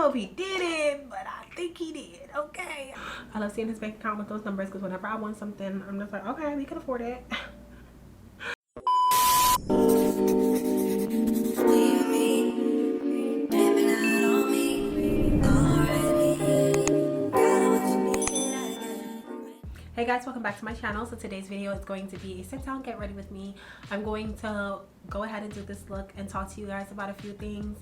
know if he did it, but I think he did. Okay. I love seeing his bank account with those numbers because whenever I want something, I'm just like, okay, we can afford it. Hey guys, welcome back to my channel. So today's video is going to be a sit down, get ready with me. I'm going to go ahead and do this look and talk to you guys about a few things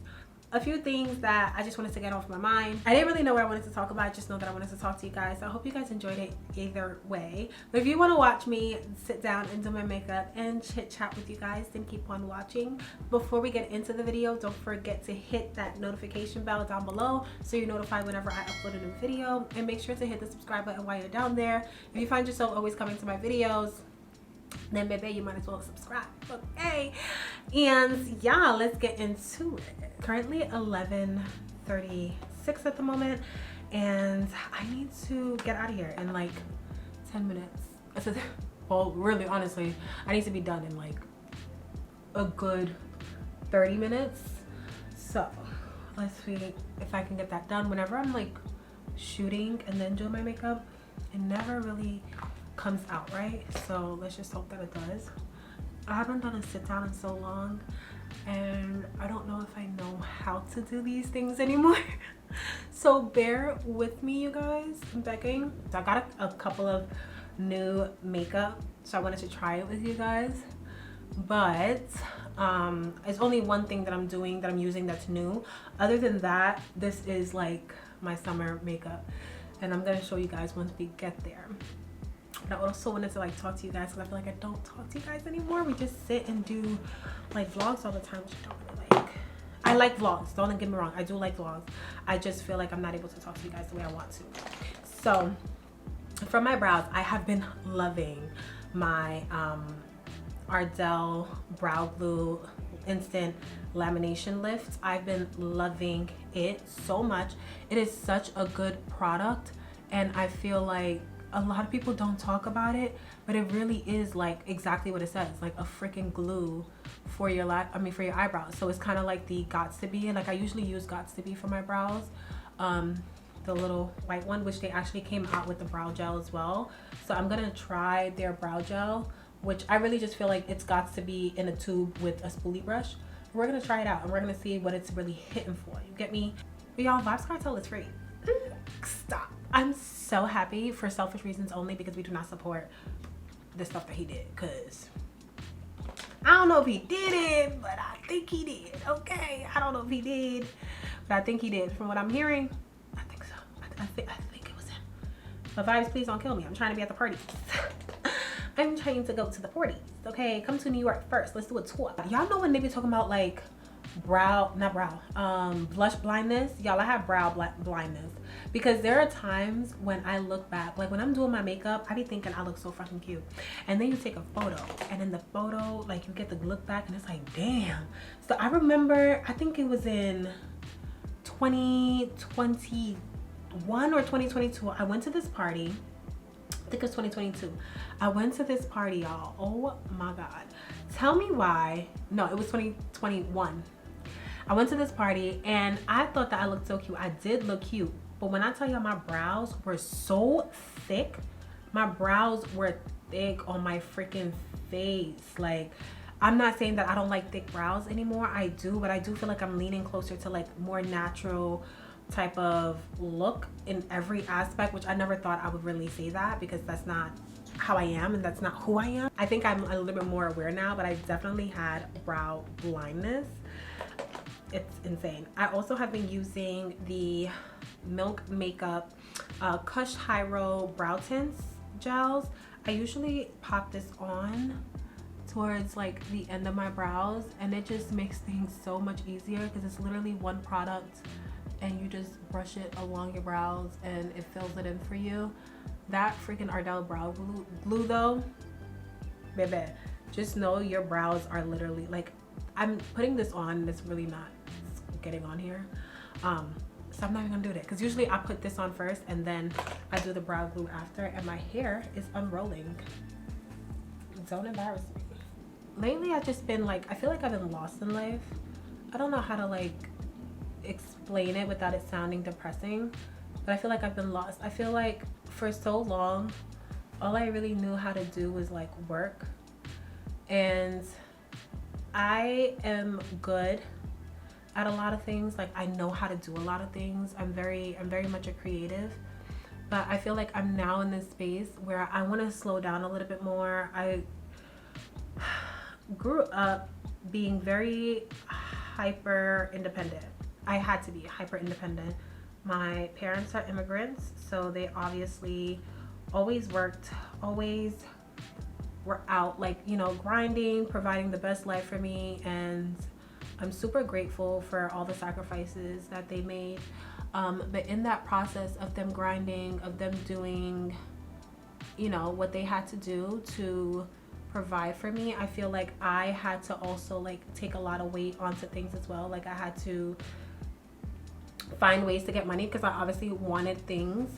that I just wanted to get off my mind. I didn't really know what I wanted to talk about, just know that I wanted to talk to you guys. So I hope you guys enjoyed it either way. But if you want to watch me sit down and do my makeup and chit chat with you guys, then keep on watching. Before we get into the video, don't forget to hit that notification bell down below so you're notified whenever I upload a new video, and make sure to hit the subscribe button while you're down there. If you find yourself always coming to my videos, then baby, you might as well subscribe, okay? And yeah, let's get into it. Currently 11:36 at the moment, and I need to get out of here in like 10 minutes. Well, really, honestly, I need to be done in like a good 30 minutes. So let's see if I can get that done. Whenever I'm like shooting and then doing my makeup, it never really comes out right, so let's just hope that it does. I haven't done a sit down in so long, and I don't know if I know how to do these things anymore. So bear with me, you guys. I'm begging. So I got a couple of new makeup, so I wanted to try it with you guys, but it's only one thing that I'm doing, that I'm using, that's new. Other than that, this is like my summer makeup, and I'm gonna show you guys once we get there. But I also wanted to like talk to you guys because I feel like I don't talk to you guys anymore. We just sit and do like vlogs all the time, which I don't really like. I like vlogs, don't get me wrong, I do like vlogs. I just feel like I'm not able to talk to you guys the way I want to. So for my brows, I have been loving my Ardell Brow Glue Instant Lamination Lift. I've been loving it so much. It is such a good product, and I feel like a lot of people don't talk about it, but it really is like exactly what it says, like a freaking glue for your for your eyebrows. So it's kind of like the Gots to Be, and like I usually use Gots to Be for my brows, the little white one, which they actually came out with the brow gel as well. So I'm gonna try their brow gel, which I really just feel like it's Gots to Be in a tube with a spoolie brush. We're gonna try it out and we're gonna see what it's really hitting for. You get me? But y'all, Vibes Cartel is free. Stop. I'm so happy for selfish reasons only, because we do not support the stuff that he did, because I don't know if he did it, but I think he did. Okay, I don't know if he did, but I think he did. From what I'm hearing, I think so. I think it was him. But Vibes, please don't kill me. I'm trying to be at the parties. I'm trying to go to the parties. Okay, come to New York first. Let's do a tour. Y'all know when they be talking about like blush blindness? Y'all, I have brow blindness, because there are times when I look back, like when I'm doing my makeup, I be thinking I look so fucking cute, and then you take a photo, and in the photo, like you get the look back and it's like, damn. So I remember, I think it was in 2021 or 2022, I went to this party. I think it was 2022. I went to this party, y'all. Oh my god, tell me why. No, it was 2021. I went to this party and I thought that I looked so cute. I did look cute, but when I tell y'all, my brows were so thick. My brows were thick on my freaking face. Like, I'm not saying that I don't like thick brows anymore. I do, but I do feel like I'm leaning closer to like more natural type of look in every aspect, which I never thought I would really say that, because that's not how I am and that's not who I am. I think I'm a little bit more aware now, but I definitely had brow blindness. It's insane. I also have been using the Milk Makeup Kush Hyro Brow Tints gels. I usually pop this on towards like the end of my brows, and it just makes things so much easier, because it's literally one product and you just brush it along your brows and it fills it in for you. That freaking Ardell brow glue though, baby, just know your brows are literally like, I'm putting this on and it's really not getting on here, so I'm not even gonna do that, because usually I put this on first and then I do the brow glue after, and my hair is unrolling. Don't embarrass me. Lately I've just been like, I feel like I've been lost in life. I don't know how to like explain it without it sounding depressing, but I feel like I've been lost. I feel like for so long, all I really knew how to do was like work. And I am good at a lot of things. Like, I know how to do a lot of things. I'm very much a creative. But I feel like I'm now in this space where I want to slow down a little bit more. I grew up being very hyper independent. I had to be hyper independent. My parents are immigrants, so they obviously always worked, always were out, like, you know, grinding, providing the best life for me. And I'm super grateful for all the sacrifices that they made. But in that process of them grinding, of them doing, you know, what they had to do to provide for me, I feel like I had to also like take a lot of weight onto things as well. Like, I had to find ways to get money because I obviously wanted things.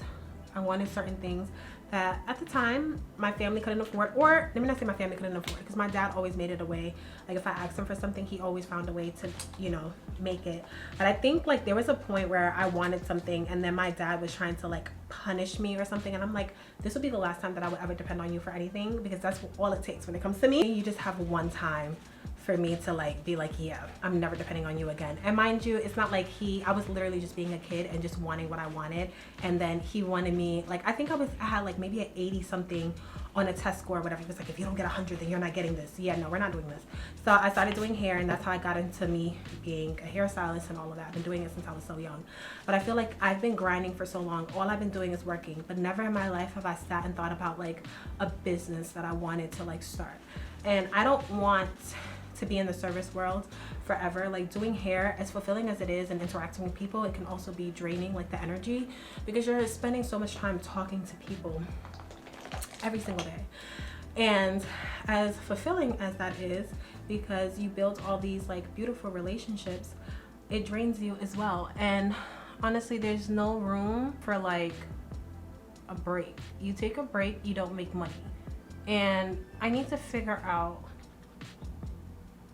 I wanted certain things that at the time my family couldn't afford, or let me not say my family couldn't afford, because my dad always made it a way. Like, if I asked him for something, he always found a way to, you know, make it. But I think like there was a point where I wanted something and then my dad was trying to like punish me or something, and I'm like, this will be the last time that I would ever depend on you for anything, because that's all it takes when it comes to me. You just have one time for me to like be like, yeah, I'm never depending on you again. And mind you, it's not like I was literally just being a kid and just wanting what I wanted, and then he wanted me, like, I think I had like maybe an 80 something on a test score or whatever. He was like, if you don't get 100, then you're not getting this. Yeah, no, we're not doing this. So I started doing hair, and that's how I got into me being a hairstylist and all of that. I've been doing it since I was so young. But I feel like I've been grinding for so long. All I've been doing is working, but never in my life have I sat and thought about like a business that I wanted to like start. And I don't want to be in the service world forever. Like, doing hair, as fulfilling as it is and interacting with people, it can also be draining, like the energy, because you're spending so much time talking to people every single day. And as fulfilling as that is, because you build all these like beautiful relationships, it drains you as well. And honestly, there's no room for like a break. You take a break, you don't make money. And I need to figure out,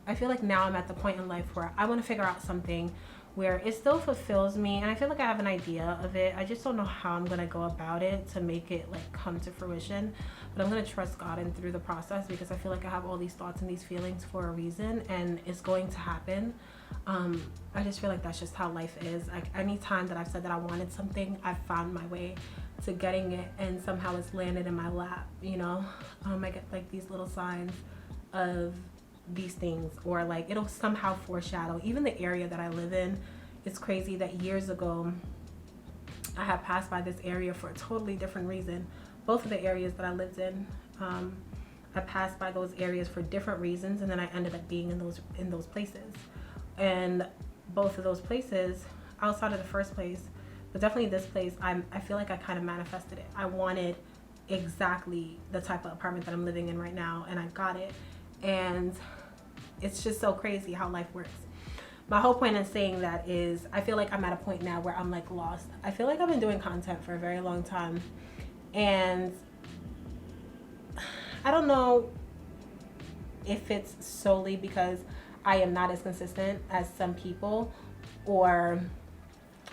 I feel like now I'm at the point in life where I want to figure out something where it still fulfills me, and I feel like I have an idea of it. I just don't know how I'm going to go about it to make it like come to fruition, but I'm going to trust God and through the process, because I feel like I have all these thoughts and these feelings for a reason, and it's going to happen. I just feel like that's just how life is. Like, any time that I've said that I wanted something, I've found my way to getting it, and somehow it's landed in my lap, you know. I get like these little signs of these things, or like it'll somehow foreshadow even the area that I live in. It's crazy that years ago I had passed by this area for a totally different reason. Both of the areas that I lived in, I passed by those areas for different reasons, and then I ended up being in those places. And both of those places, outside of the first place, but definitely this place, I feel like I kind of manifested it. I wanted exactly the type of apartment that I'm living in right now, and I got it. And it's just so crazy how life works. My whole point in saying that is, I feel like I'm at a point now where I'm like lost. I feel like I've been doing content for a very long time, and I don't know if it's solely because I am not as consistent as some people, or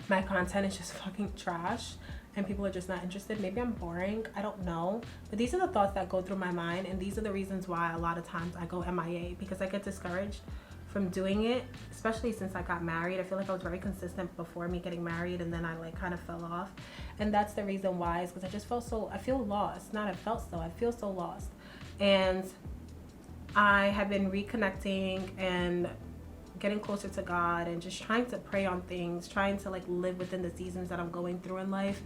my content is just fucking trash and people are just not interested. Maybe I'm boring, I don't know. But these are the thoughts that go through my mind, and these are the reasons why a lot of times I go MIA, because I get discouraged from doing it, especially since I got married. I feel like I was very consistent before me getting married, and then I like kind of fell off. And that's the reason why, is because I just I feel lost. I feel so lost. And I have been reconnecting and getting closer to God, and just trying to pray on things, trying to like live within the seasons that I'm going through in life,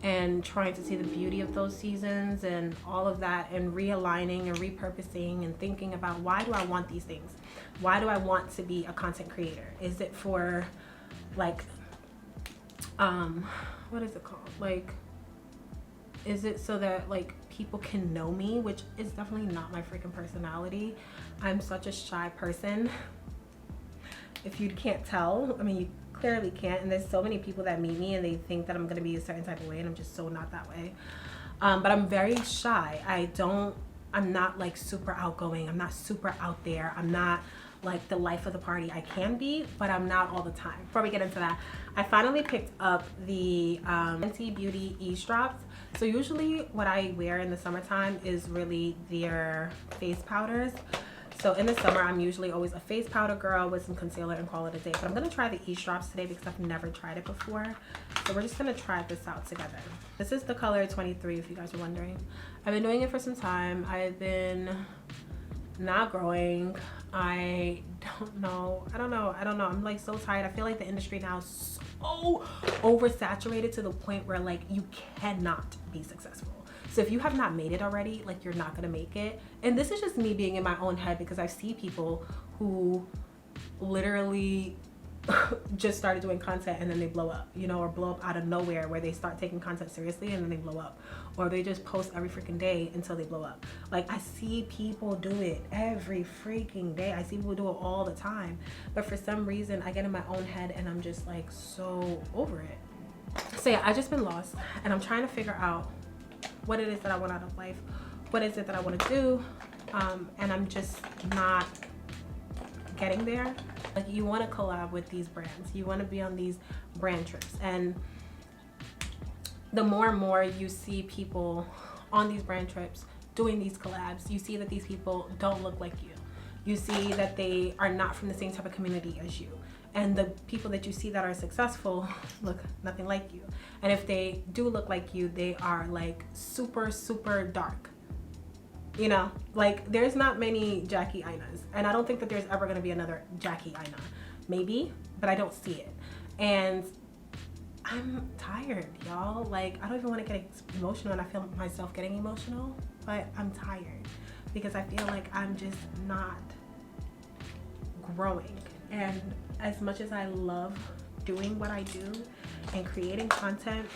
and trying to see the beauty of those seasons and all of that, and realigning and repurposing and thinking about, why do I want these things? Why do I want to be a content creator? Is it for like, what is it called? Like, is it so that like people can know me, which is definitely not my freaking personality. I'm such a shy person. If you can't tell, I mean, you clearly can't. And there's so many people that meet me and they think that I'm going to be a certain type of way, and I'm just so not that way. But I'm very shy. I'm not like super outgoing. I'm not super out there. I'm not like the life of the party I can be, but I'm not all the time. Before we get into that, I finally picked up the Fenty Beauty eavesdrops. So usually what I wear in the summertime is really their face powders. So in the summer, I'm usually always a face powder girl with some concealer and call it a day. But I'm going to try the eavesdrops today because I've never tried it before. So we're just going to try this out together. This is the color 23, if you guys are wondering. I've been doing it for some time. I've been not growing. I don't know. I'm like so tired. I feel like the industry now is so oversaturated to the point where like you cannot be successful. So if you have not made it already, like you're not gonna make it. And this is just me being in my own head because I see people who literally just started doing content and then they blow up, you know, or blow up out of nowhere, where they start taking content seriously and then they blow up, or they just post every freaking day until they blow up. Like I see people do it every freaking day. I see people do it all the time, but for some reason I get in my own head and I'm just like so over it. So yeah, I just been lost and I'm trying to figure out what it is that I want out of life, what is it that I want to do, and I'm just not getting there. Like you want to collab with these brands, you want to be on these brand trips, and the more and more you see people on these brand trips doing these collabs, you see that these people don't look like you. You see that they are not from the same type of community as you. And the people that you see that are successful look nothing like you. And if they do look like you, they are like super, super dark. You know, like there's not many Jackie Ainas. And I don't think that there's ever gonna be another Jackie Aina. Maybe, but I don't see it. And I'm tired, y'all. Like I don't even wanna get emotional, and I feel myself getting emotional, but I'm tired because I feel like I'm just not growing. And as much as I love doing what I do and creating content,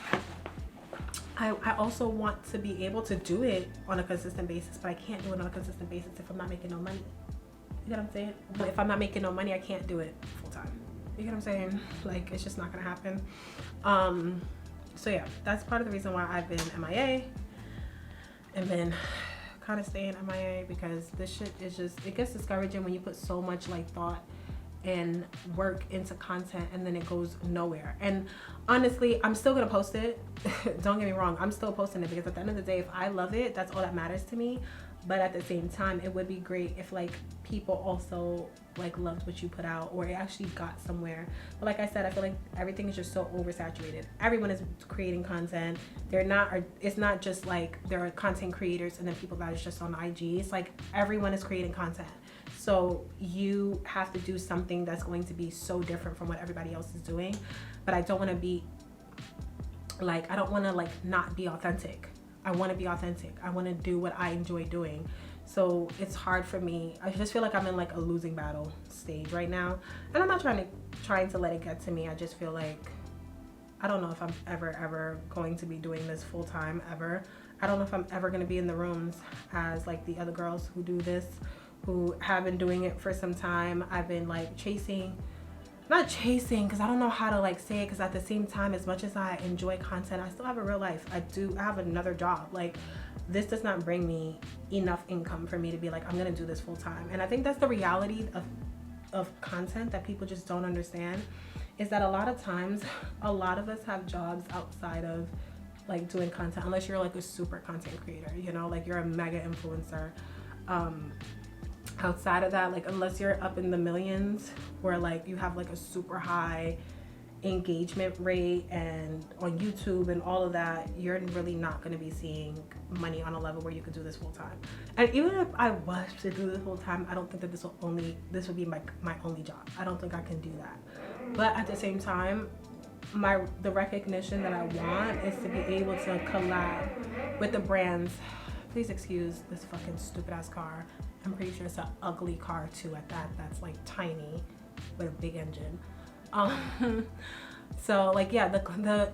I also want to be able to do it on a consistent basis, but I can't do it on a consistent basis if I'm not making no money. You get what I'm saying? But if I'm not making no money, I can't do it full time. You get what I'm saying? Like it's just not gonna happen. So yeah, that's part of the reason why I've been MIA and been kind of staying MIA, because this shit is just, it gets discouraging when you put so much like thought and work into content and then it goes nowhere. And honestly, I'm still gonna post it. Don't get me wrong, I'm still posting it because at the end of the day, if I love it, that's all that matters to me. But at the same time, it would be great if like people also like loved what you put out, or it actually got somewhere. But like I said, I feel like everything is just so oversaturated. Everyone is creating content. It's not just like there are content creators and then people that is just on IG. It's like everyone is creating content. So you have to do something that's going to be so different from what everybody else is doing. But I don't want to be like, I don't want to like not be authentic. I want to be authentic. I want to do what I enjoy doing. So it's hard for me. I just feel like I'm in like a losing battle stage right now. And I'm not trying to let it get to me. I just feel like, I don't know if I'm ever going to be doing this full time ever. I don't know if I'm ever going to be in the rooms as like the other girls who do this, who have been doing it for some time. I've been like not chasing, because I don't know how to like say it, because at the same time, as much as I enjoy content, I still have a real life. I have another job. Like this does not bring me enough income for me to be like, I'm gonna do this full time. And I think that's the reality of content that people just don't understand, is that a lot of times, a lot of us have jobs outside of like doing content, unless you're like a super content creator, you know, like you're a mega influencer. Outside of that, like unless you're up in the millions, where like you have like a super high engagement rate and on YouTube and all of that, you're really not going to be seeing money on a level where you could do this full time. And even if I was to do this full time, I don't think that this would be my only job. I don't think I can do that. But at the same time, the recognition that I want is to be able to collab with the brands. Please excuse this fucking stupid ass car. I'm pretty sure it's an ugly car too at that. That's like tiny with a big engine. So like, yeah, the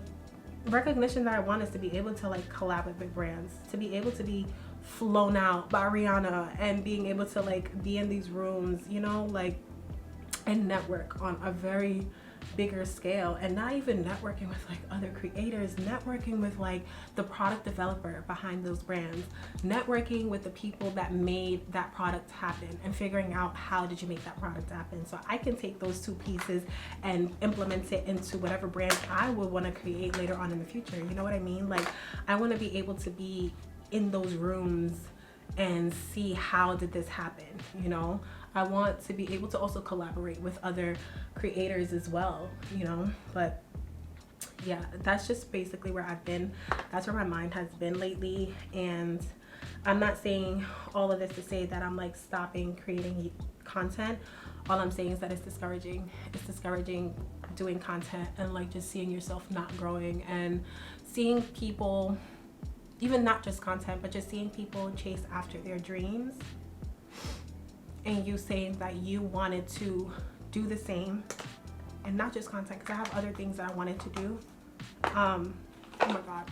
recognition that I want is to be able to like collab with big brands, to be able to be flown out by Rihanna and being able to like be in these rooms, you know, like, and network on a very, bigger scale, and not even networking with like other creators, networking with like the product developer behind those brands, networking with the people that made that product happen, and figuring out how did you make that product happen, so I can take those two pieces and implement it into whatever brand I would want to create later on in the future. You know what I mean? Like, I want to be able to be in those rooms and see how did this happen, you know. I want to be able to also collaborate with other creators as well, you know. But yeah, that's just basically where I've been. That's where my mind has been lately. And I'm not saying all of this to say that I'm like stopping creating content. All I'm saying is that it's discouraging. It's discouraging doing content and like just seeing yourself not growing, and seeing people, even not just content, but just seeing people chase after their dreams, and you saying that you wanted to do the same, and not just content, because I have other things that I wanted to do. Oh my God.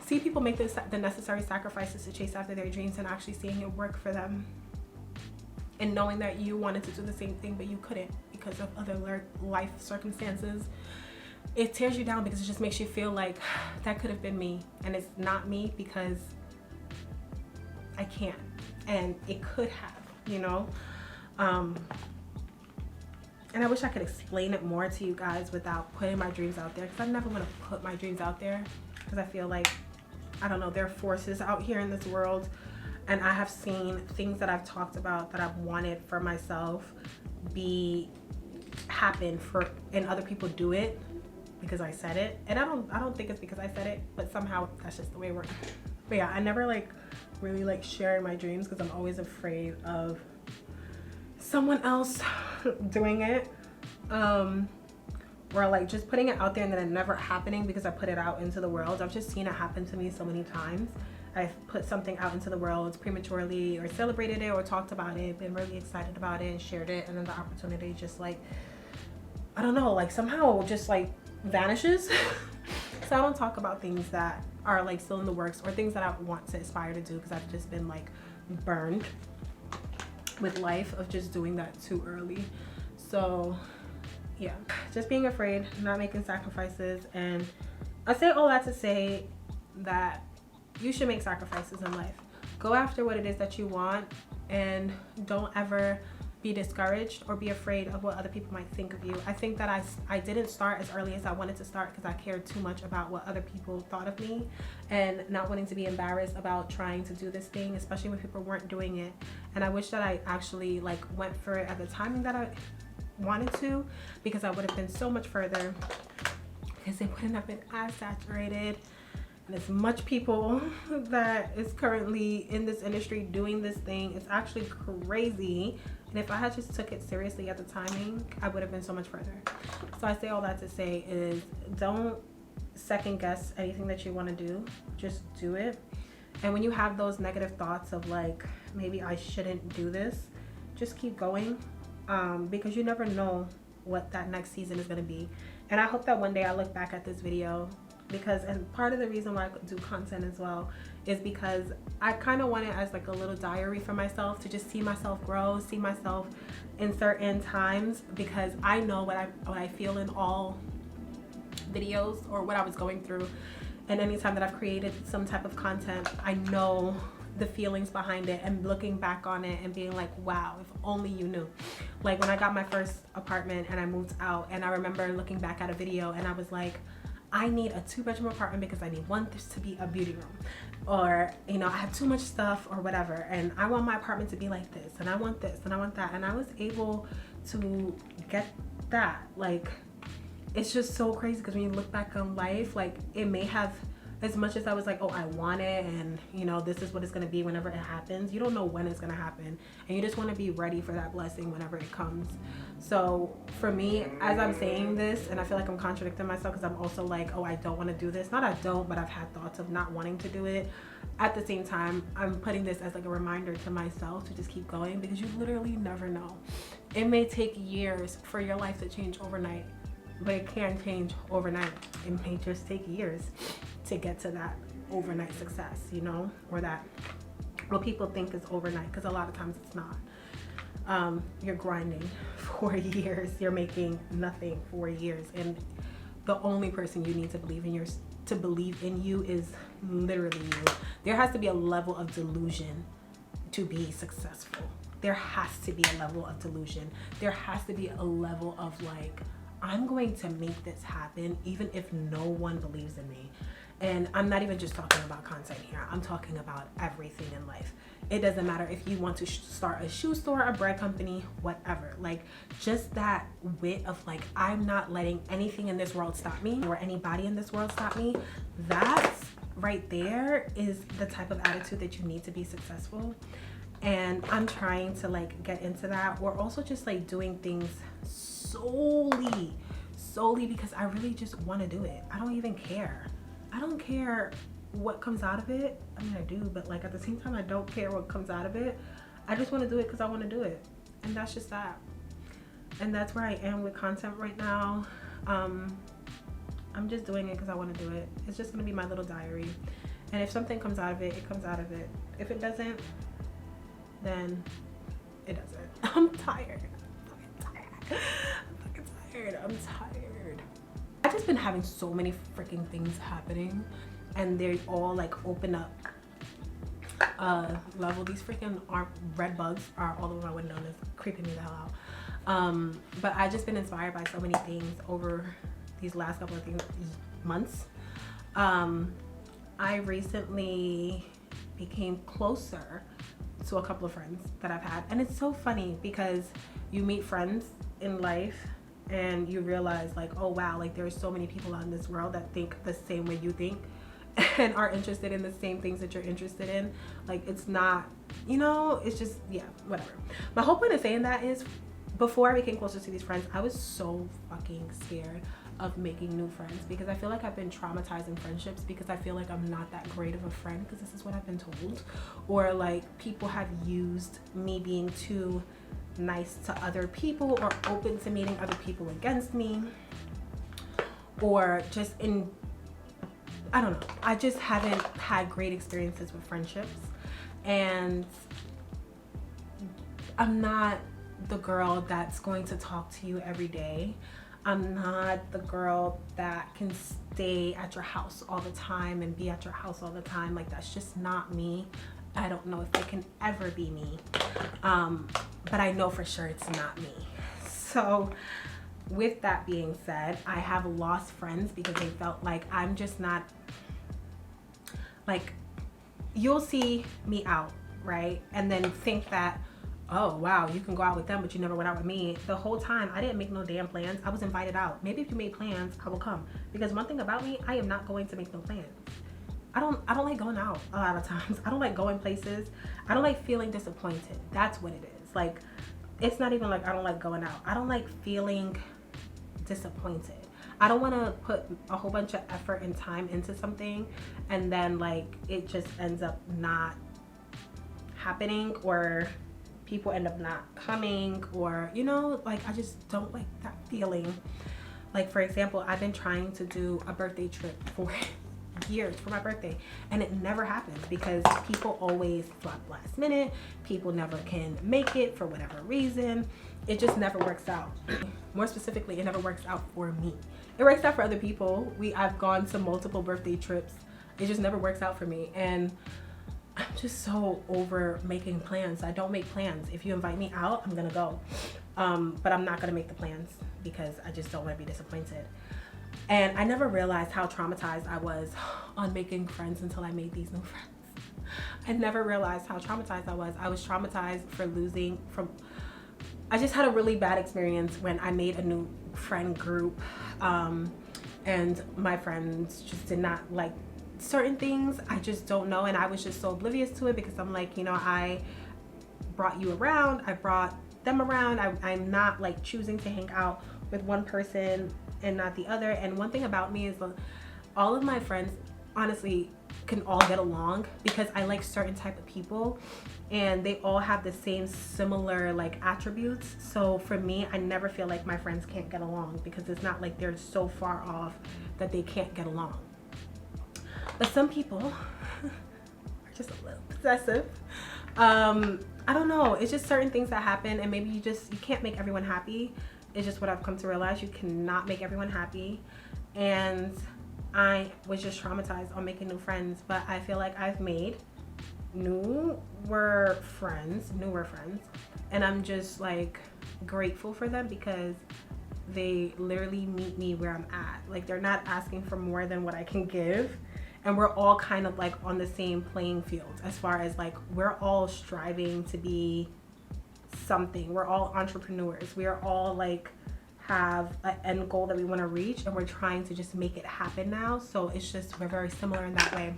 See people make the necessary sacrifices to chase after their dreams, and actually seeing it work for them, and knowing that you wanted to do the same thing, but you couldn't because of other life circumstances. It tears you down because it just makes you feel like that could have been me, and it's not me because I can't, and it could have, you know. And I wish I could explain it more to you guys without putting my dreams out there, because I never want to put my dreams out there, because I feel like, I don't know, there are forces out here in this world, and I have seen things that I've talked about that I've wanted for myself happen for, and other people do it because I said it. And I don't think it's because I said it, but somehow that's just the way it works. But yeah, I never like really like sharing my dreams, because I'm always afraid of someone else doing it, or like just putting it out there and then it never happening because I put it out into the world. I've just seen it happen to me so many times. I've put something out into the world prematurely, or celebrated it, or talked about it, been really excited about it and shared it, and then the opportunity just like, I don't know, like somehow just like vanishes. So I don't talk about things that are like still in the works, or things that I want to aspire to do, because I've just been like burned with life of just doing that too early. So yeah, just being afraid, not making sacrifices. And I say all that to say that you should make sacrifices in life. Go after what it is that you want, and don't ever be discouraged or be afraid of what other people might think of you. I think that I didn't start as early as I wanted to start because I cared too much about what other people thought of me, and not wanting to be embarrassed about trying to do this thing, especially when people weren't doing it. And I wish that I actually like went for it at the timing that I wanted to, because I would have been so much further, because it wouldn't have been as saturated and as much people that is currently in this industry doing this thing. It's actually crazy. And if I had just took it seriously at the timing, I would have been so much further. So I say all that to say is, don't second guess anything that you want to do. Just do it. And when you have those negative thoughts of like, maybe I shouldn't do this, just keep going, because you never know what that next season is going to be. And I hope that one day I look back at this video, because, and part of the reason why I do content as well is because I kind of want it as like a little diary for myself, to just see myself grow, see myself in certain times, because I know what I feel in all videos, or what I was going through. And anytime that I've created some type of content, I know the feelings behind it, and looking back on it and being like, wow, if only you knew. Like when I got my first apartment and I moved out, and I remember looking back at a video and I was like, I need a 2-bedroom apartment because I need one to be a beauty room, or you know, I have too much stuff or whatever, and I want my apartment to be like this, and I want this and I want that, and I was able to get that. Like, it's just so crazy, because when you look back on life, like it may have, as much as I was like, oh, I want it, and you know, this is what it's going to be whenever it happens, you don't know when it's going to happen, and you just want to be ready for that blessing whenever it comes. So for me, as I'm saying this, and I feel like I'm contradicting myself, because I'm also like, oh, I don't want to do this. Not I don't, but I've had thoughts of not wanting to do it. At the same time, I'm putting this as like a reminder to myself to just keep going, because you literally never know. It may take years for your life to change overnight, but it can change overnight. It may just take years to get to that overnight success, you know, or that what people think is overnight, because a lot of times it's not. you're grinding for years, you're making nothing for years, and the only person you need to believe in you is literally you. There has to be a level of delusion to be successful. There has to be a level of delusion. There has to be a level of like, I'm going to make this happen even if no one believes in me. And I'm not even just talking about content here. I'm talking about everything in life. It doesn't matter if you want to start a shoe store, a bread company, whatever. Like, just that wit of like, I'm not letting anything in this world stop me or anybody in this world stop me. That's right there is the type of attitude that you need to be successful. And I'm trying to like get into that, or also just like doing things solely because I really just want to do it. I don't even care. I don't care what comes out of it. I mean, I do, but like at the same time, I don't care what comes out of it. I just want to do it because I want to do it. And that's just that. And that's where I am with content right now. I'm just doing it because I want to do it. It's just going to be my little diary. And if something comes out of it, it comes out of it. If it doesn't, then it doesn't. I'm tired. I'm tired. I've just been having so many freaking things happening, and they all like open up level. These freaking red bugs are all over my window and it's creeping me the hell out. But I've just been inspired by so many things over these last couple of months. I recently became closer to a couple of friends that I've had, and it's so funny because you meet friends in life and you realize like, oh wow, like there's so many people out in this world that think the same way you think and are interested in the same things that you're interested in. Like, it's not, you know, it's just, yeah, whatever. My whole point of saying that is, before I became closer to these friends, I was so fucking scared of making new friends because I feel like I've been traumatized in friendships because I feel like I'm not that great of a friend because this is what I've been told, or like people have used me being too nice to other people or open to meeting other people against me, or just I don't know, I just haven't had great experiences with friendships. And I'm not the girl that's going to talk to you every day. I'm not the girl that can stay at your house all the time and be at your house all the time. Like, that's just not me. I don't know if it can ever be me. But I know for sure it's not me. So with that being said, I have lost friends because they felt like I'm just not, like, you'll see me out, right? And then think that, oh wow, you can go out with them but you never went out with me. The whole time I didn't make no damn plans. I was invited out. Maybe if you made plans, I will come, because one thing about me, I am not going to make no plans. I don't like going out a lot of times. I don't like going places. I don't like feeling disappointed. That's what it is. Like, it's not even like I don't like going out. I don't like feeling disappointed. I don't want to put a whole bunch of effort and time into something and then like it just ends up not happening, or people end up not coming, or, you know, like I just don't like that feeling. Like, for example, I've been trying to do a birthday trip for years for my birthday, and it never happens because people always flop last minute. People never can make it for whatever reason. It just never works out. More specifically, it never works out for me. It works out for other people. I've gone to multiple birthday trips. It just never works out for me, and I'm just so over making plans. I don't make plans. If you invite me out, I'm gonna go, but I'm not gonna make the plans because I just don't want to be disappointed. And I never realized how traumatized I was on making friends until I made these new friends. I never realized how traumatized I was. I was traumatized for losing from, I just had a really bad experience when I made a new friend group, and my friends just did not like certain things. I just don't know, and I was just so oblivious to it because I'm like, you know, I brought you around, I brought them around. I'm not like choosing to hang out with one person and not the other. And one thing about me is all of my friends honestly can all get along because I like certain type of people and they all have the same similar like attributes. So for me, I never feel like my friends can't get along because it's not like they're so far off that they can't get along. But some people are just a little possessive. I don't know, it's just certain things that happen, and maybe you can't make everyone happy. It's just what I've come to realize. You cannot make everyone happy, and I was just traumatized on making new friends. But I feel like I've made newer friends, and I'm just like grateful for them because they literally meet me where I'm at. Like, they're not asking for more than what I can give, and we're all kind of like on the same playing field as far as like we're all striving to be something. We're all entrepreneurs. We are all like have an end goal that we want to reach, and we're trying to just make it happen now. So it's just, we're very similar in that way.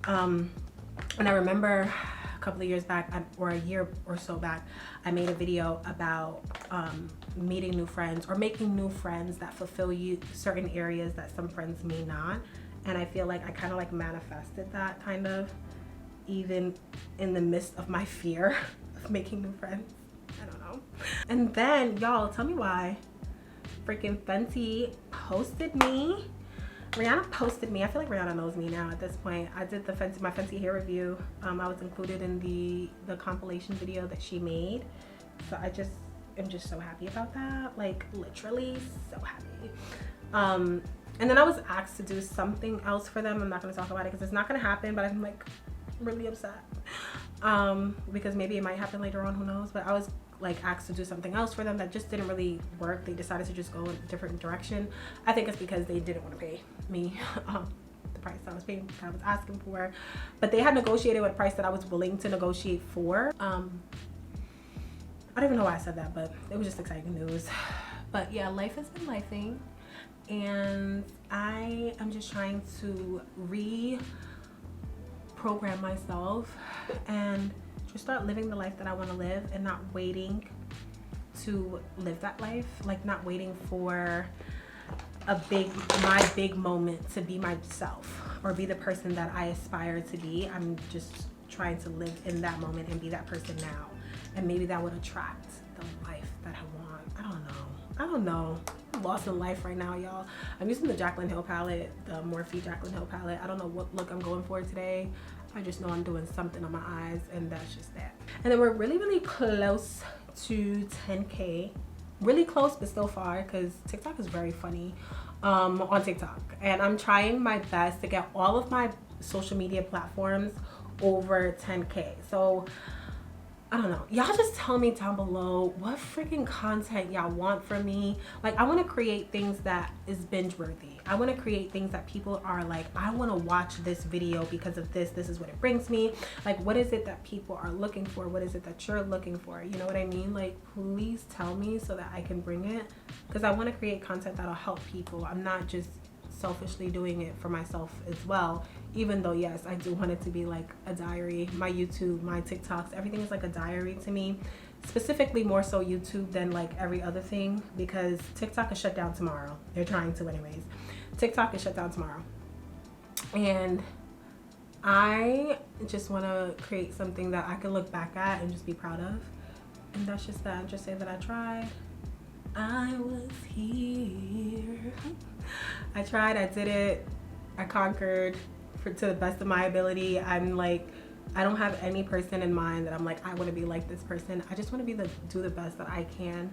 And I remember a couple of years back, or a year or so back, I made a video about meeting new friends or making new friends that fulfill you certain areas that some friends may not. And I feel like I kind of like manifested that, kind of, even in the midst of my fear of making new friends. I don't know. And then, y'all, tell me why freaking Fenty posted me. Rihanna posted me. I feel like Rihanna knows me now at this point. I did my Fenty hair review. I was included in the compilation video that she made. So I just am just so happy about that. Like, literally so happy. And then I was asked to do something else for them. I'm not going to talk about it because it's not going to happen, but I'm like really upset. Because maybe it might happen later on, who knows. But I was like asked to do something else for them that just didn't really work. They decided to just go in a different direction. I think it's because they didn't want to pay me the price I was asking for, but they had negotiated with a price that I was willing to negotiate for. I don't even know why I said that, but it was just exciting news. But yeah, life has been lifing, and I am just trying to reprogram myself and just start living the life that I want to live, and not waiting to live that life. Like, not waiting for my big moment to be myself or be the person that I aspire to be. I'm just trying to live in that moment and be that person now, and maybe that would attract the life that I want. I don't know. I'm lost in life right now, y'all. I'm using the Jaclyn Hill palette, the Morphe Jaclyn Hill palette. I don't know what look I'm going for today. I just know I'm doing something on my eyes, and that's just that. And then we're really close to 10K. Really close, but still far, because TikTok is very funny on TikTok. And I'm trying my best to get all of my social media platforms over 10K. So I don't know, y'all just tell me down below what freaking content y'all want from me. Like, I want to create things that is binge worthy. I want to create things that people are like, I want to watch this video because of this is what it brings me. Like, what is it that people are looking for? What is it that you're looking for? You know what I mean? Like, please tell me so that I can bring it, because I want to create content that'll help people. I'm not just selfishly doing it for myself as well, even though yes, I do want it to be like a diary. My YouTube, my TikToks, everything is like a diary to me, specifically more so YouTube than like every other thing, because TikTok is shut down tomorrow. They're trying to anyways. TikTok is shut down tomorrow, and I just want to create something that I can look back at and just be proud of. And that's just that. Just say that I tried. I was here. I tried, I did it, I conquered to the best of my ability. I'm like, I don't have any person in mind that I'm like, I want to be like this person. I just want to do the best that I can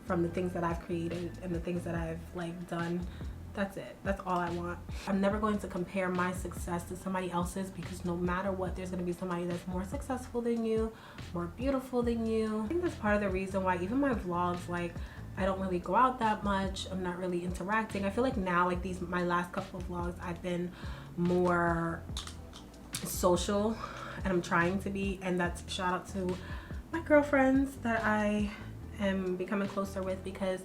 from the things that I've created and the things that I've like done. That's it. That's all I want. I'm never going to compare my success to somebody else's, because no matter what, there's going to be somebody that's more successful than you, more beautiful than you. I think that's part of the reason why even my vlogs, like, I don't really go out that much. I'm not really interacting. I feel like now, like my last couple of vlogs, I've been more social, and I'm trying to be, and that's shout out to my girlfriends that I am becoming closer with, because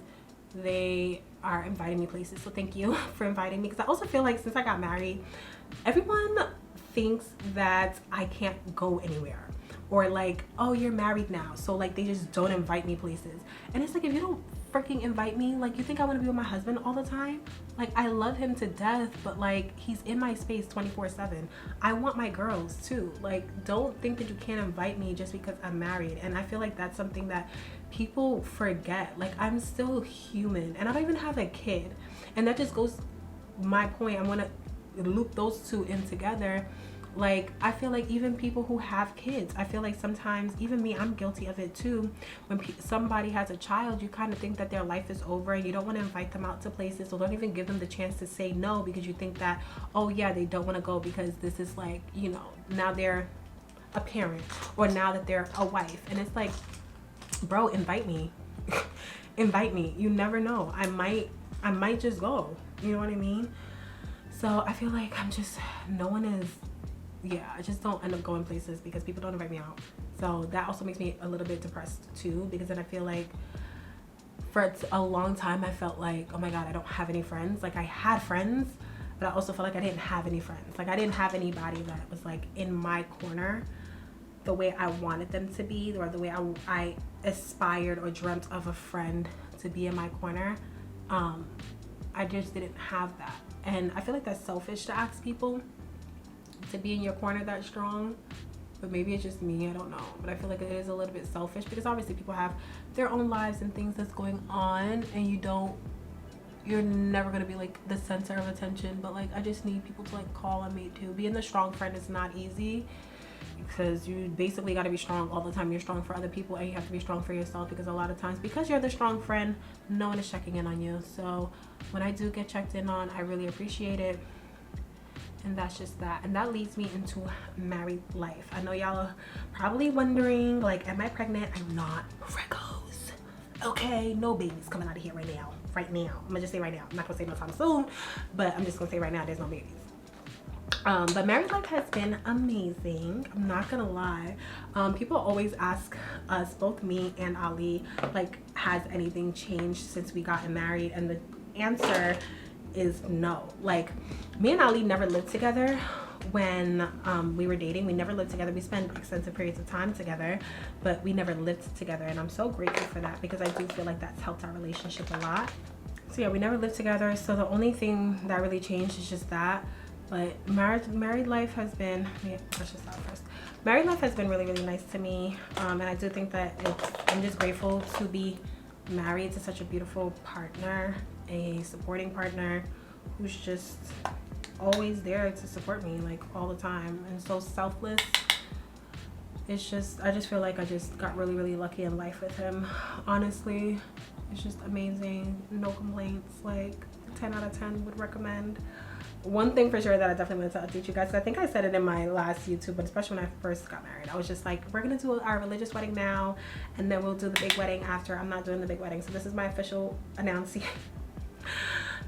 they are inviting me places. So thank you for inviting me, because I also feel like since I got married, everyone thinks that I can't go anywhere, or like, oh, you're married now, so like they just don't invite me places. And it's like, if you don't freaking invite me, like, you think I want to be with my husband all the time? Like, I love him to death, but like, he's in my space 24/7. I want my girls too. Like, don't think that you can't invite me just because I'm married. And I feel like that's something that people forget. Like, I'm still human, and I don't even have a kid. And that just goes my point. I want to loop those two in together. Like, I feel like even people who have kids, I feel like sometimes, even me, I'm guilty of it too. When somebody has a child, you kind of think that their life is over and you don't want to invite them out to places, so don't even give them the chance to say no, because you think that, oh yeah, they don't want to go because this is like, you know, now they're a parent or now that they're a wife. And it's like, bro, invite me. Invite me. You never know. I might just go. You know what I mean? So I feel like no one is, yeah, I just don't end up going places because people don't invite me out. So that also makes me a little bit depressed too, because then I feel like for a long time I felt like, oh my God, I don't have any friends. Like, I had friends, but I also felt like I didn't have any friends. Like, I didn't have anybody that was like in my corner the way I wanted them to be, or the way I aspired or dreamt of a friend to be in my corner. I just didn't have that. And I feel like that's selfish to ask people to be in your corner that strong, but maybe it's just me, I don't know. But I feel like it is a little bit selfish because obviously people have their own lives and things that's going on, and you're never gonna be like the center of attention. But like, I just need people to like call on me too. Being the strong friend is not easy, because you basically got to be strong all the time. You're strong for other people and you have to be strong for yourself, because a lot of times, because you're the strong friend, no one is checking in on you. So when I do get checked in on, I really appreciate it. And that's just that. And that leads me into married life. I know y'all are probably wondering, like, am I pregnant? I'm not. Freckles. Okay, no babies coming out of here right now. I'm gonna just say right now. I'm not gonna say no time soon, but I'm just gonna say right now, there's no babies. But married life has been amazing. I'm not gonna lie. People always ask us, both me and Ali, like, has anything changed since we gotten married? And the answer is no. Like, me and Ali never lived together when we were dating. We never lived together. We spent extensive periods of time together, but we never lived together, and I'm so grateful for that, because I do feel like that's helped our relationship a lot. So yeah, we never lived together, so the only thing that really changed is just that. But married life has been, let's just start first. Married life has been really, really nice to me, and I do think that I'm just grateful to be married to such a beautiful partner, a supporting partner who's just always there to support me, like, all the time, and so selfless. It's just, I just feel like I just got really, really lucky in life with him. Honestly, it's just amazing. No complaints. Like, 10 out of 10 would recommend. One thing for sure that I definitely wanted to update you guys, I think I said it in my last YouTube, but especially when I first got married, I was just like, we're gonna do our religious wedding now, and then we'll do the big wedding after. I'm not doing the big wedding. So this is my official announcement.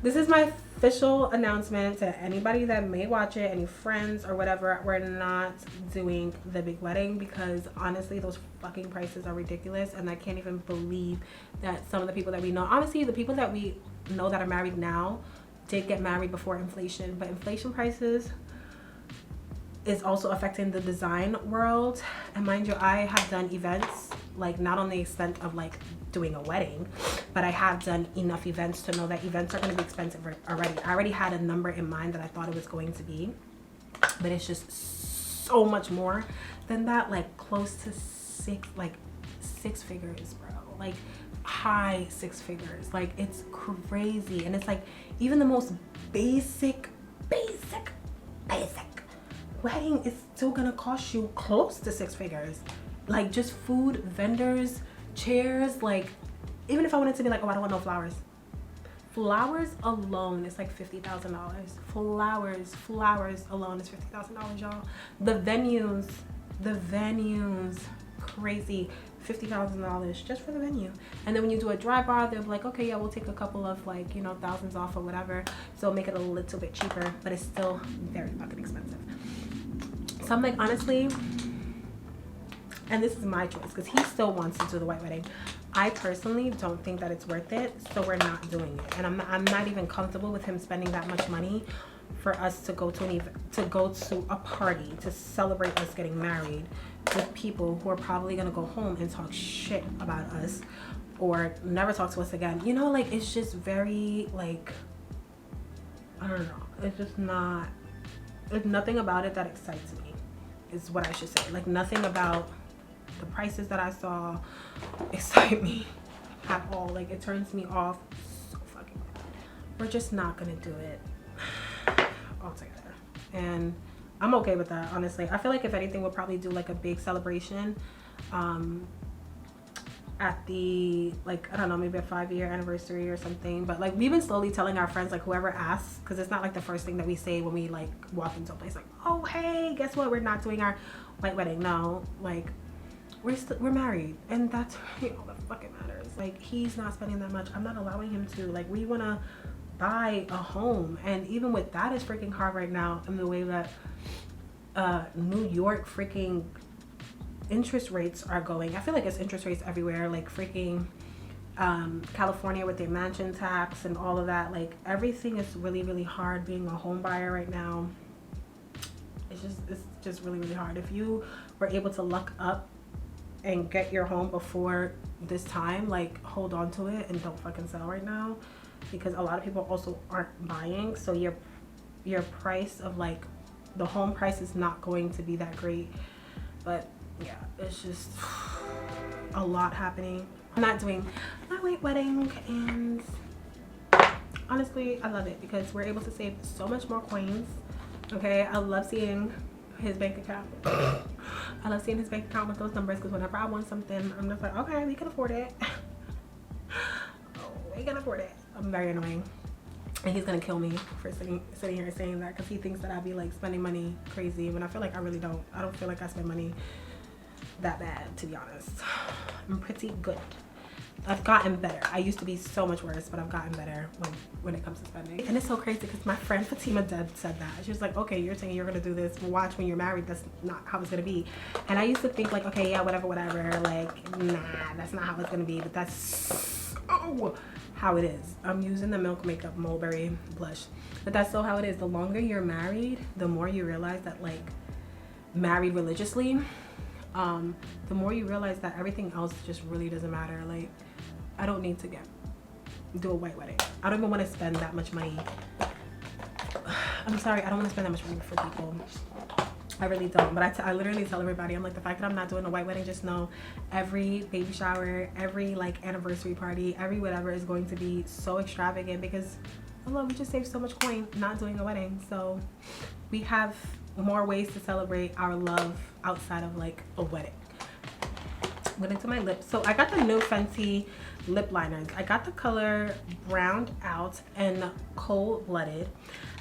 This is my official announcement to anybody that may watch it, any friends or whatever. We're not doing the big wedding, because honestly, those fucking prices are ridiculous, and I can't even believe that some of the people that we know, honestly, the people that we know that are married now did get married before inflation, but inflation prices is also affecting the design world. And mind you, I have done events, like, not on the extent of like doing a wedding, but I have done enough events to know that events are going to be expensive already. I already had a number in mind that I thought it was going to be, but it's just so much more than that, like close to six figures, bro. Like, high six figures. Like, it's crazy. And it's like, even the most basic wedding is still gonna cost you close to six figures. Like, just food, vendors, chairs. Like, even if I wanted to be like, oh, I don't want no flowers alone is like $50,000. Flowers alone is $50,000, y'all. The venues, crazy. $50,000 just for the venue. And then when you do a dry bar, they'll be like, okay, yeah, we'll take a couple of, like, you know, thousands off or whatever, so make it a little bit cheaper, but it's still very fucking expensive. So I'm like, honestly, and this is my choice, because he still wants to do the white wedding. I personally don't think that it's worth it, so we're not doing it. And I'm not even comfortable with him spending that much money for us to go to a party to celebrate us getting married with people who are probably gonna go home and talk shit about us or never talk to us again. You know, like, it's just very, like, I don't know. It's just not, there's nothing about it that excites me, is what I should say. Like, nothing about the prices that I saw excite me at all. Like, it turns me off so fucking bad. We're just not gonna do it altogether. And I'm okay with that, honestly. I feel like if anything, we'll probably do like a big celebration at the, like, I don't know, maybe a 5-year anniversary or something. But like, we've been slowly telling our friends, like whoever asks, because it's not like the first thing that we say when we like walk into a place, like, oh hey, guess what, we're not doing our white wedding. No, like we're married, and that's really all that fucking matters. Like, he's not spending that much, I'm not allowing him to. Like, we want to buy a home, and even with that, is freaking hard right now in the way that New York freaking interest rates are going. I feel like it's interest rates everywhere, like freaking California with their mansion tax and all of that. Like, everything is really, really hard being a home buyer right now. It's just really, really hard. If you were able to luck up and get your home before this time, like, hold on to it and don't fucking sell right now, because a lot of people also aren't buying. So your price of, like, the home price is not going to be that great. But yeah, it's just a lot happening. I'm not doing my white wedding, and honestly, I love it because we're able to save so much more coins. Okay, I love seeing his bank account. I love seeing his bank account with those numbers, because whenever I want something, I'm just like, okay, we can afford it. Oh, we can afford it. I'm very annoying, and he's gonna kill me for sitting here saying that, because he thinks that I'd be like spending money crazy when I feel like I really don't. I don't feel like I spend money that bad, to be honest. I'm pretty good. I've gotten better. I used to be so much worse, but I've gotten better when it comes to spending. And it's so crazy because my friend Fatima said that. She was like, okay, you're saying you're gonna do this, watch when you're married, that's not how it's gonna be. And I used to think like, okay, yeah, whatever, like, nah, that's not how it's gonna be. But that's how it is. I'm using the Milk Makeup Mulberry blush, but that's so how it is. The longer you're married, the more you realize that, like, married religiously, the more you realize that everything else just really doesn't matter. Like, I don't need to do a white wedding. I don't even want to spend that much money. I'm sorry, I don't want to spend that much money for people. I really don't. But I literally tell everybody, I'm like, the fact that I'm not doing a white wedding, just know every baby shower, every like anniversary party, every whatever is going to be so extravagant, because although we just saved so much coin not doing a wedding. So we have more ways to celebrate our love outside of like a wedding. Went into my lips. So I got the new Fenty lip liners. I got the color Browned Out and Cold Blooded.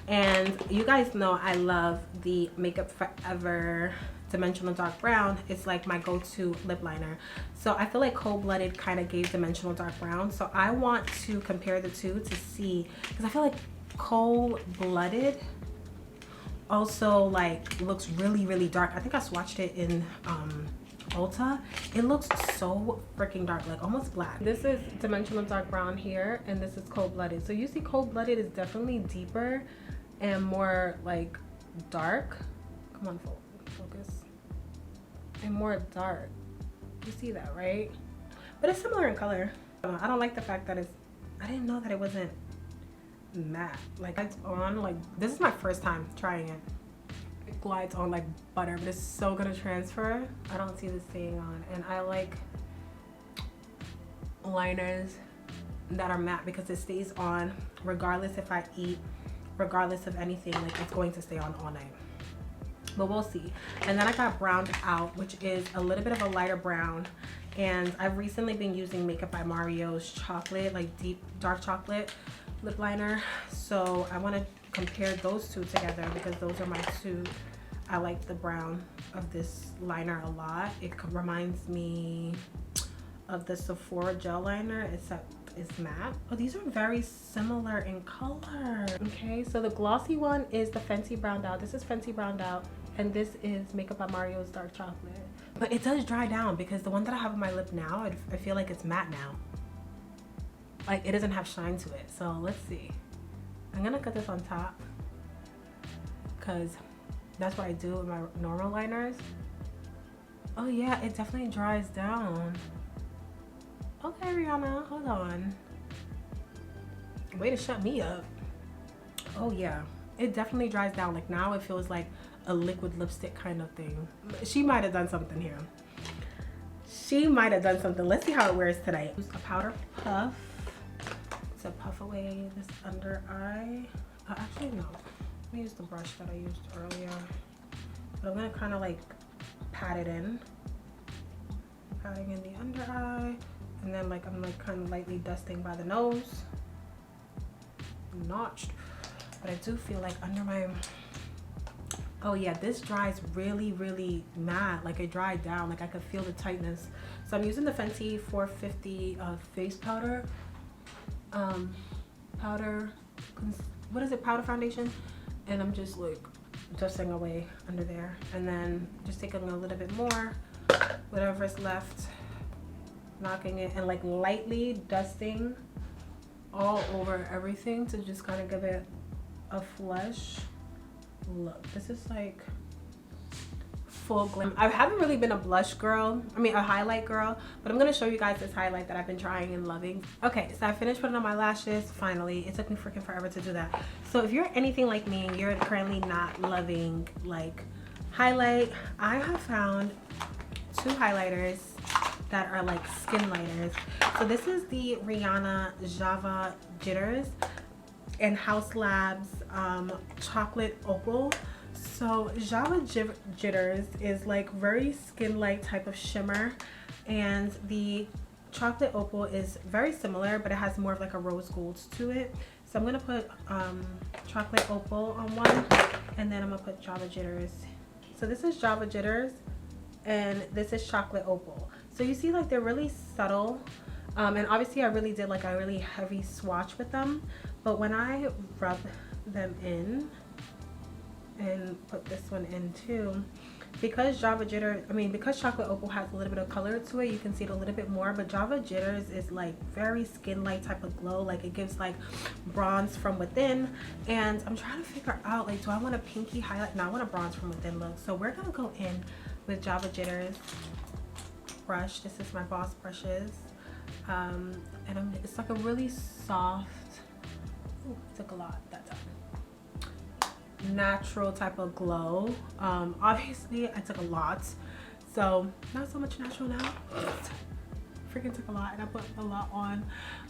And you guys know I love the Makeup Forever Dimensional Dark Brown. It's like my go-to lip liner. So I feel like Cold Blooded kind of gave Dimensional Dark Brown. So I want to compare the two to see, because I feel like Cold Blooded also like looks really, really dark. I think I swatched it in Ulta. It looks so freaking dark, like almost black. This is Dimensional Dark Brown here, and this is Cold Blooded. So you see Cold Blooded is definitely deeper and more like dark. Come on, focus. And more dark. You see that, right? But it's similar in color. I don't like the fact that I didn't know that it wasn't matte. Like, it's on, like, this is my first time trying it. It glides on like butter, but it's so gonna transfer. I don't see this staying on. And I like liners that are matte because it stays on regardless if I eat, regardless of anything. Like, it's going to stay on all night, but we'll see. And then I got Browned Out, which is a little bit of a lighter brown, and I've recently been using Makeup by Mario's chocolate, like deep dark chocolate lip liner. So I want to compare those two together because those are my two. I like the brown of this liner a lot. It reminds me of the Sephora gel liner, except it's matte. Oh, these are very similar in color. Okay, so the glossy one is the Fenty Browned Out. This is Fenty Browned Out, and this is Makeup by Mario's dark chocolate. But it does dry down because the one that I have on my lip now, I feel like it's matte now. Like, it doesn't have shine to it. So let's see. I'm gonna cut this on top because that's what I do with my normal liners. Oh yeah, it definitely dries down. Okay, Rihanna, hold on. Way to shut me up. Oh yeah, it definitely dries down. Like, now it feels like a liquid lipstick kind of thing. She might have done something here. She might have done something. Let's see how it wears today. Use a powder puff to puff away this under eye. Actually, no. Let me use the brush that I used earlier. but I'm gonna kind of like pat it in, patting in the under eye, and then like I'm like kind of lightly dusting by the nose. Notched, but I do feel like under my, oh yeah, this dries really mad. Like it dried down, like I could feel the tightness. So I'm using the Fenty 450 face powder, what is it, powder foundation, and I'm just like dusting away under there, and then just taking a little bit more, whatever's left, knocking it, and like lightly dusting all over everything to just kind of give it a flush look. This is like full glam. I haven't really been a blush girl, I mean a highlight girl, but I'm gonna show you guys this highlight that I've been trying and loving. Okay, so I finished putting on my lashes finally. It took me freaking forever to do that. So if you're anything like me and you're currently not loving like highlight, I have found 2 highlighters that are like skin lighters. So this is the Rihanna Java Jitters and House Labs Chocolate Opal. So Java Jitters is like very skin light type of shimmer, and the Chocolate Opal is very similar, but it has more of like a rose gold to it. So I'm gonna put Chocolate Opal on one, and then I'm gonna put Java Jitters. So this is Java Jitters and this is Chocolate Opal. So you see like they're really subtle, and obviously I really did like a really heavy swatch with them, but when I rub them in and put this one in too, because because Chocolate Opal has a little bit of color to it, you can see it a little bit more, but Java Jitters is like very skin light type of glow. Like it gives like bronze from within, and I'm trying to figure out like, do I want a pinky highlight? No, I want a bronze from within look. So we're gonna go in with Java Jitters brush. This is my Boss brushes, and it's like a really soft, ooh, it took a lot that time, natural type of glow. Obviously I took a lot, so not so much natural now. Freaking took a lot, and I put a lot on.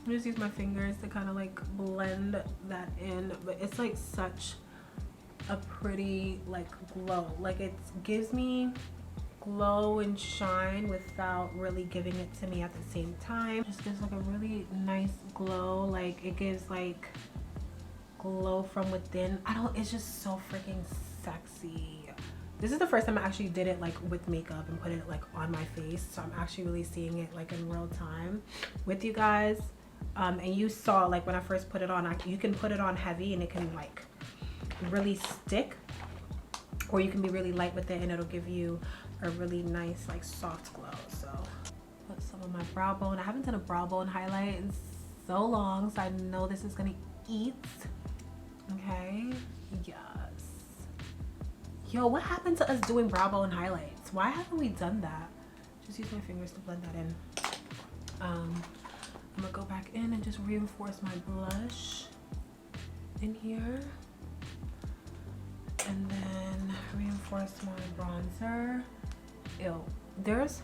I'm just use my fingers to kind of like blend that in, but it's like such a pretty like glow. Like it gives me glow and shine without really giving it to me at the same time. It just gives like a really nice glow. Like it gives like glow from within. It's just so freaking sexy. This is the first time I actually did it like with makeup and put it like on my face, so I'm actually really seeing it like in real time with you guys. And you saw like when I first put it on, you can put it on heavy and it can like really stick, or you can be really light with it and it'll give you a really nice like soft glow. So put some of my brow bone. I haven't done a brow bone highlight in so long, so I know this is gonna eat. Okay, yes. Yo, what happened to us doing brow bone highlights? Why haven't we done that? Just use my fingers to blend that in. I'm gonna go back in and just reinforce my blush in here, and then reinforce my bronzer. Ew, there's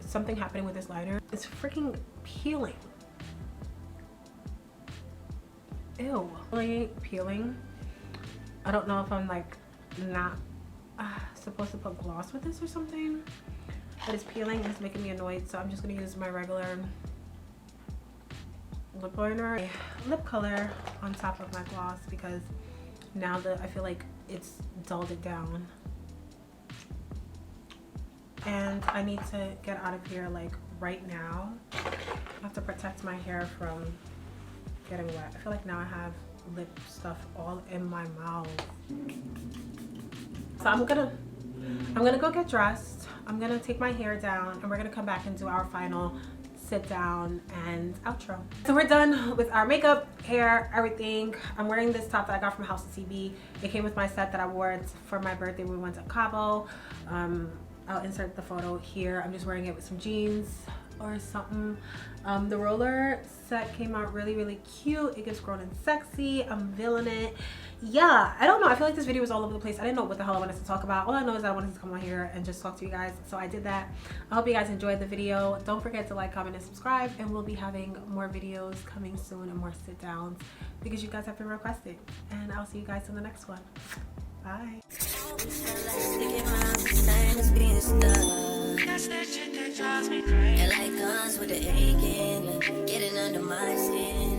something happening with this liner. It's freaking peeling. Ew, peeling. I don't know if I'm like not supposed to put gloss with this or something, but it's peeling and it's making me annoyed, so I'm just gonna use my regular lip liner, lip color on top of my gloss, because now that I feel like it's dulled it down, and I need to get out of here like right now. I have to protect my hair from getting wet. I feel like now I have lip stuff all in my mouth. So I'm gonna go get dressed. I'm gonna take my hair down, and we're gonna come back and do our final sit down and outro. So we're done with our makeup, hair, everything. I'm wearing this top that I got from House of TB. It came with my set that I wore for my birthday when we went to Cabo. I'll insert the photo here. I'm just wearing it with some jeans or something. The roller set came out really cute. It gets grown and sexy. I'm feeling it. Yeah, I don't know, I feel like this video was all over the place. I didn't know what the hell I wanted to talk about. All I know is that I wanted to come on here and just talk to you guys, so I did that. I hope you guys enjoyed the video. Don't forget to like, comment, and subscribe, and we'll be having more videos coming soon and more sit downs because you guys have been requesting. And I'll see you guys in the next one. Bye. And like guns with the aching, getting under my skin.